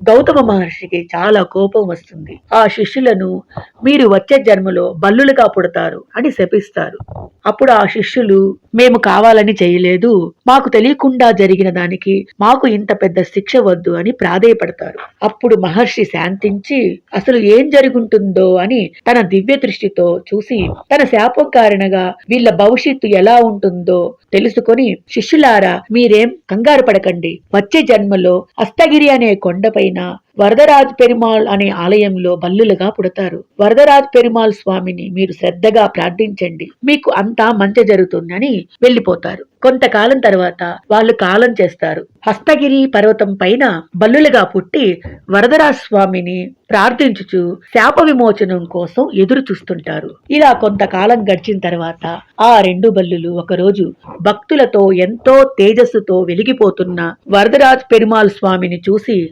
గౌతమ మహర్షికి చాలా కోపం వస్తుంది. ఆ శిష్యులను మీరు వచ్చే జన్మలో బల్లులుగా పుడతారు అని శపిస్తారు. అప్పుడు ఆ శిష్యులు మేము కావాలని చేయలేదు, మాకు తెలియకుండా జరిగిన దానికి మాకు ఇంత పెద్ద శిక్ష వద్దు అని ప్రాధేయపడతారు. అప్పుడు మహర్షి శాంతించి అసలు ఏం జరుగుంటుందో అని తన దివ్య దృష్టితో చూసి తన శాపం కారణంగా వీళ్ళ భవిష్యత్తు ఎలా ఉంటుందో తెలుసుకొని, శిష్యులారా మీరేం కంగారు పడకండి, వచ్చే జన్మలో అస్తగిరి అనే కొండపైన వరదరాజ్ పెరుమాళ్ అనే ఆలయంలో బల్లులుగా పుడతారు. వరదరాజ్ పెరుమాళ్ స్వామిని మీరు శ్రద్ధగా ప్రార్థించండి, మీకు అంతా మంచి జరుగుతుందని వెళ్లిపోతారు. కొంతకాలం తర్వాత వాళ్ళు కాలం చేస్తారు. హస్తగిరి పర్వతం పైన బల్లులుగా పుట్టి వరదరాజ్ స్వామిని ప్రార్థించుచు శాప విమోచనం కోసం ఎదురు చూస్తుంటారు. ఇలా కొంతకాలం గడిచిన తర్వాత ఆ రెండు బల్లులు ఒకరోజు భక్తులతో ఎంతో తేజస్సుతో వెలిగిపోతున్న వరదరాజ్ పెరుమాళ్ స్వామిని చూసి